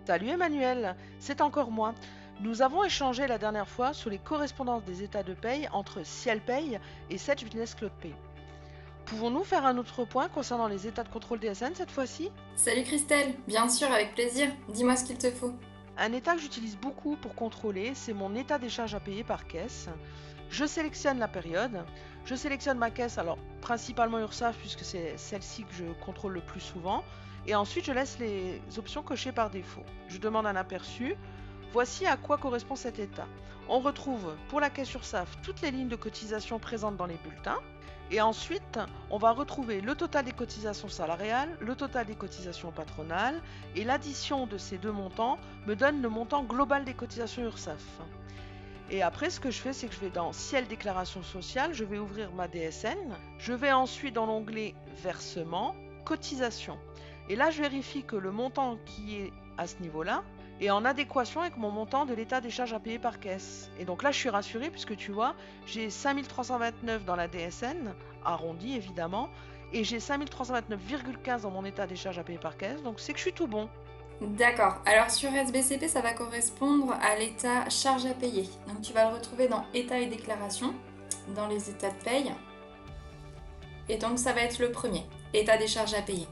Salut Emmanuel, c'est encore moi. Nous avons échangé la dernière fois sur les correspondances des états de paye entre Ciel Paye et Sage Business Cloud Pay. Pouvons-nous faire un autre point concernant les états de contrôle DSN cette fois-ci? Salut Christelle, bien sûr, avec plaisir. Dis-moi ce qu'il te faut. Un état que j'utilise beaucoup pour contrôler, c'est mon état des charges à payer par caisse. Je sélectionne la période, je sélectionne ma caisse, alors principalement URSSAF puisque c'est celle-ci que je contrôle le plus souvent, et ensuite je laisse les options cochées par défaut. Je demande un aperçu. Voici à quoi correspond cet état. On retrouve pour la caisse URSSAF toutes les lignes de cotisation présentes dans les bulletins. Et ensuite, on va retrouver le total des cotisations salariales, le total des cotisations patronales, et l'addition de ces deux montants me donne le montant global des cotisations URSSAF. Et après, ce que je fais, c'est que je vais dans Ciel déclaration sociale, je vais ouvrir ma DSN, je vais ensuite dans l'onglet Versement, Cotisation. Et là, je vérifie que le montant qui est à ce niveau-là est en adéquation avec mon montant de l'état des charges à payer par caisse. Et donc là, je suis rassurée puisque tu vois, j'ai 5329 dans la DSN, arrondi évidemment, et j'ai 5329,15 dans mon état des charges à payer par caisse, donc c'est que je suis tout bon. D'accord, alors sur SBCP, ça va correspondre à l'état charge à payer. Donc tu vas le retrouver dans état et déclaration, dans les états de paye. Et donc ça va être le premier, état des charges à payer.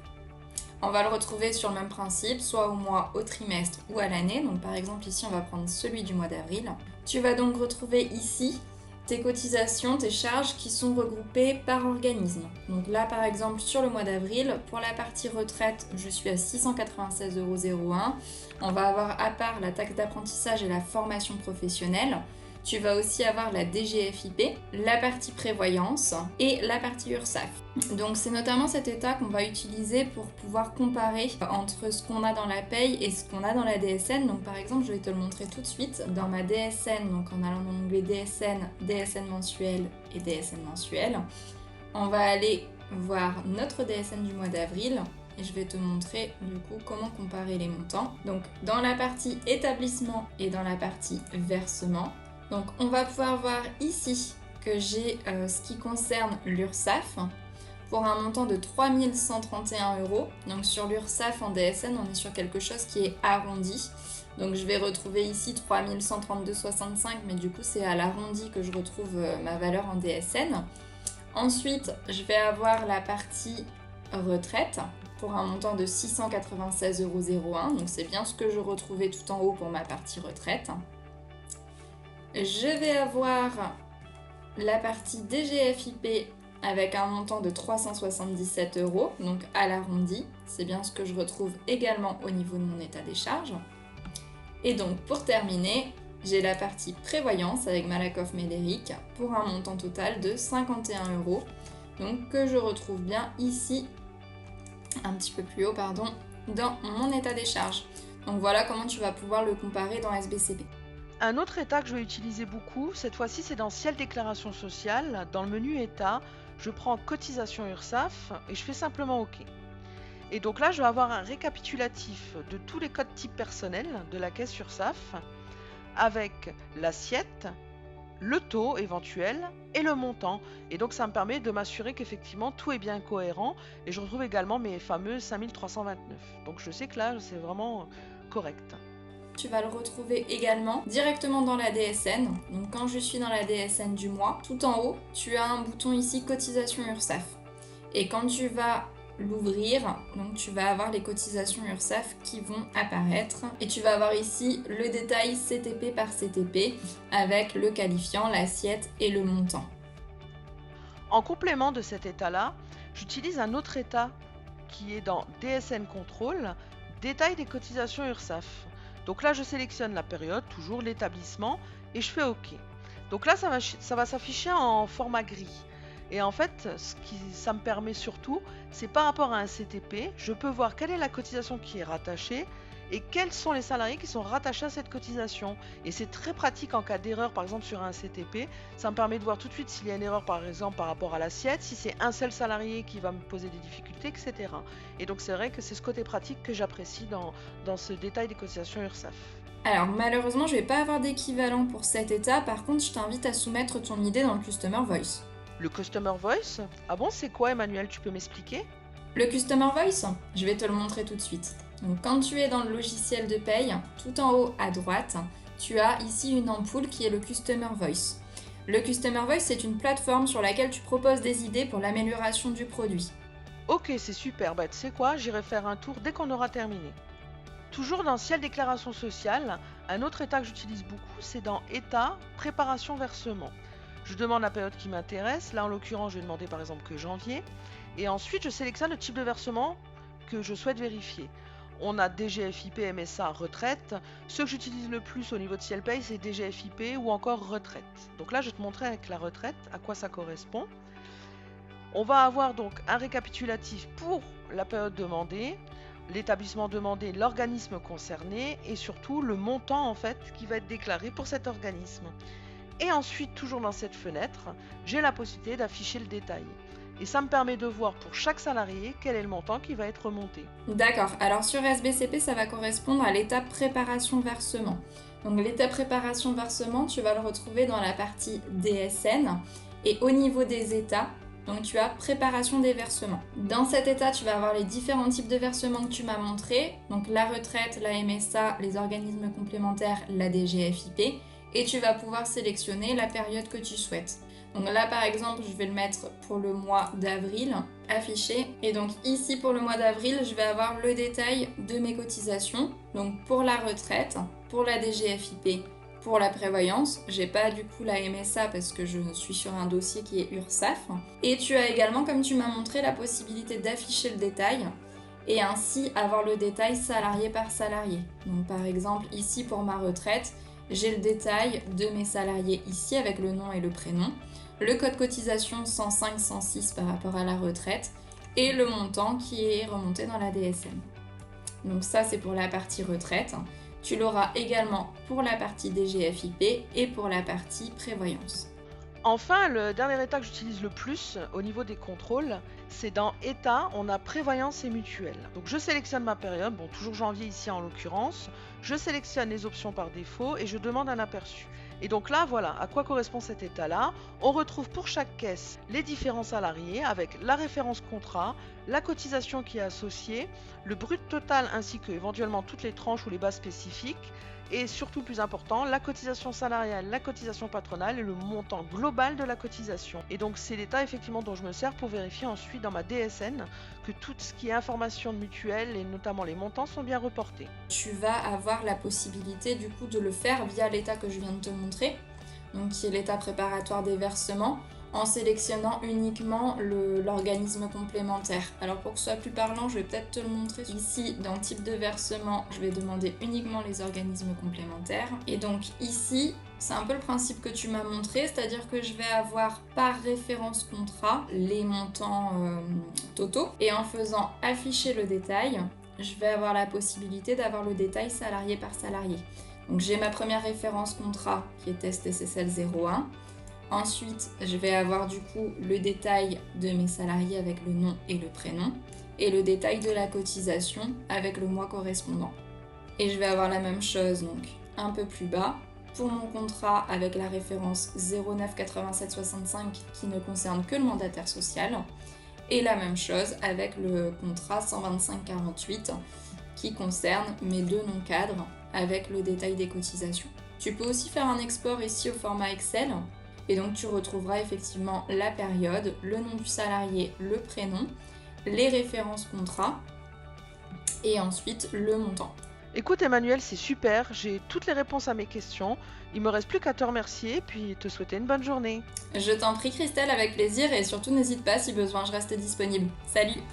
On va le retrouver sur le même principe, soit au mois, au trimestre ou à l'année. Donc par exemple ici, on va prendre celui du mois d'avril. Tu vas donc retrouver ici tes cotisations, tes charges qui sont regroupées par organisme. Donc là, par exemple, sur le mois d'avril, pour la partie retraite, je suis à 696,01 €. On va avoir à part la taxe d'apprentissage et la formation professionnelle. Tu vas aussi avoir la DGFiP, la partie prévoyance et la partie URSSAF. Donc c'est notamment cet état qu'on va utiliser pour pouvoir comparer entre ce qu'on a dans la paye et ce qu'on a dans la DSN. Donc par exemple, je vais te le montrer tout de suite. Dans ma DSN, donc en allant dans l'onglet DSN, DSN mensuel et DSN mensuel, on va aller voir notre DSN du mois d'avril. Et je vais te montrer du coup comment comparer les montants. Donc dans la partie établissement et dans la partie versement, donc on va pouvoir voir ici que j'ai ce qui concerne l'URSSAF pour un montant de 3131 €. Donc sur l'URSSAF en DSN, on est sur quelque chose qui est arrondi. Donc je vais retrouver ici 3132,65, mais du coup c'est à l'arrondi que je retrouve ma valeur en DSN. Ensuite, je vais avoir la partie retraite pour un montant de 696,01 €. Donc c'est bien ce que je retrouvais tout en haut pour ma partie retraite. Je vais avoir la partie DGFiP avec un montant de 377 €, donc à l'arrondi. C'est bien ce que je retrouve également au niveau de mon état des charges. Et donc pour terminer, j'ai la partie prévoyance avec Malakoff Médéric pour un montant total de 51 €, donc que je retrouve bien ici, un petit peu plus haut, pardon, dans mon état des charges. Donc voilà comment tu vas pouvoir le comparer dans SBCP. Un autre état que je vais utiliser beaucoup, cette fois-ci c'est dans Ciel déclaration sociale, dans le menu état, je prends cotisation URSSAF et je fais simplement OK. Et donc là, je vais avoir un récapitulatif de tous les codes types personnels de la caisse URSSAF avec l'assiette, le taux éventuel et le montant. Et donc ça me permet de m'assurer qu'effectivement tout est bien cohérent et je retrouve également mes fameux 5329. Donc je sais que là, c'est vraiment correct. Tu vas le retrouver également directement dans la DSN. Donc quand je suis dans la DSN du mois, tout en haut, tu as un bouton ici cotisation URSSAF. Et quand tu vas l'ouvrir, donc tu vas avoir les cotisations URSSAF qui vont apparaître. Et tu vas avoir ici le détail CTP par CTP avec le qualifiant, l'assiette et le montant. En complément de cet état-là, j'utilise un autre état qui est dans DSN Contrôle, détail des cotisations URSSAF. Donc là, je sélectionne la période, toujours l'établissement, et je fais OK. Donc là, ça va s'afficher en format gris. Et en fait, ça me permet surtout, c'est par rapport à un CTP, je peux voir quelle est la cotisation qui est rattachée et quels sont les salariés qui sont rattachés à cette cotisation. Et c'est très pratique en cas d'erreur, par exemple sur un CTP. Ça me permet de voir tout de suite s'il y a une erreur, par exemple, par rapport à l'assiette, si c'est un seul salarié qui va me poser des difficultés, etc. Et donc c'est vrai que c'est ce côté pratique que j'apprécie dans ce détail des cotisations URSSAF. Alors malheureusement, je ne vais pas avoir d'équivalent pour cet état. Par contre, je t'invite à soumettre ton idée dans le Customer Voice. Le Customer Voice? Ah bon, c'est quoi, Emmanuel? Tu peux m'expliquer? Le Customer Voice, je vais te le montrer tout de suite. Donc quand tu es dans le logiciel de paye, tout en haut à droite, tu as ici une ampoule qui est le Customer Voice. Le Customer Voice, c'est une plateforme sur laquelle tu proposes des idées pour l'amélioration du produit. Ok, c'est super, bah tu sais quoi, j'irai faire un tour dès qu'on aura terminé. Toujours dans Ciel déclaration sociale, un autre état que j'utilise beaucoup, c'est dans État, préparation versement. Je demande la période qui m'intéresse, là en l'occurrence je vais demander par exemple que janvier, et ensuite je sélectionne le type de versement que je souhaite vérifier. On a DGFIP, MSA, retraite. Ce que j'utilise le plus au niveau de Ciel Pay, c'est DGFIP ou encore retraite. Donc là, je vais te montrer avec la retraite à quoi ça correspond. On va avoir donc un récapitulatif pour la période demandée, l'établissement demandé, l'organisme concerné et surtout le montant en fait qui va être déclaré pour cet organisme. Et ensuite, toujours dans cette fenêtre, j'ai la possibilité d'afficher le détail. Et ça me permet de voir pour chaque salarié quel est le montant qui va être remonté. D'accord, alors sur SBCP, ça va correspondre à l'étape préparation-versement. Donc l'étape préparation-versement, tu vas le retrouver dans la partie DSN et au niveau des états, donc tu as préparation des versements. Dans cet état, tu vas avoir les différents types de versements que tu m'as montrés, donc la retraite, la MSA, les organismes complémentaires, la DGFIP, et tu vas pouvoir sélectionner la période que tu souhaites. Donc là par exemple je vais le mettre pour le mois d'avril, affiché. Et donc ici pour le mois d'avril je vais avoir le détail de mes cotisations. Donc pour la retraite, pour la DGFIP, pour la prévoyance, j'ai pas du coup la MSA parce que je suis sur un dossier qui est URSSAF. Et tu as également, comme tu m'as montré, la possibilité d'afficher le détail et ainsi avoir le détail salarié par salarié. Donc par exemple ici pour ma retraite, j'ai le détail de mes salariés ici avec le nom et le prénom, le code cotisation 105-106 par rapport à la retraite et le montant qui est remonté dans la DSN. Donc ça c'est pour la partie retraite. Tu l'auras également pour la partie DGFIP et pour la partie prévoyance. Enfin, le dernier état que j'utilise le plus au niveau des contrôles, c'est dans État, on a prévoyance et mutuelle. Donc je sélectionne ma période, bon toujours janvier ici en l'occurrence, je sélectionne les options par défaut et je demande un aperçu. Et donc là, voilà à quoi correspond cet état-là. On retrouve pour chaque caisse les différents salariés avec la référence contrat, la cotisation qui est associée, le brut total ainsi que éventuellement toutes les tranches ou les bases spécifiques, et surtout le plus important, la cotisation salariale, la cotisation patronale et le montant global de la cotisation. Et donc c'est l'état effectivement dont je me sers pour vérifier ensuite dans ma DSN que tout ce qui est information de mutuelle et notamment les montants sont bien reportés. Tu vas avoir la possibilité du coup de le faire via l'état que je viens de te montrer, donc qui est l'état préparatoire des versements, en sélectionnant uniquement l'organisme complémentaire. Alors pour que ce soit plus parlant, je vais peut-être te le montrer. Ici, dans type de versement, je vais demander uniquement les organismes complémentaires. Et donc ici, c'est un peu le principe que tu m'as montré, c'est-à-dire que je vais avoir par référence contrat les montants totaux. Et en faisant afficher le détail, je vais avoir la possibilité d'avoir le détail salarié par salarié. Donc j'ai ma première référence contrat qui est test SSL 01. Ensuite, je vais avoir du coup le détail de mes salariés avec le nom et le prénom et le détail de la cotisation avec le mois correspondant. Et je vais avoir la même chose donc un peu plus bas pour mon contrat avec la référence 098765 qui ne concerne que le mandataire social et la même chose avec le contrat 12548 qui concerne mes deux non-cadres avec le détail des cotisations. Tu peux aussi faire un export ici au format Excel. Et donc tu retrouveras effectivement la période, le nom du salarié, le prénom, les références contrat et ensuite le montant. Écoute Emmanuel, c'est super, j'ai toutes les réponses à mes questions. Il me reste plus qu'à te remercier puis te souhaiter une bonne journée. Je t'en prie Christelle, avec plaisir, et surtout n'hésite pas, si besoin je reste disponible. Salut!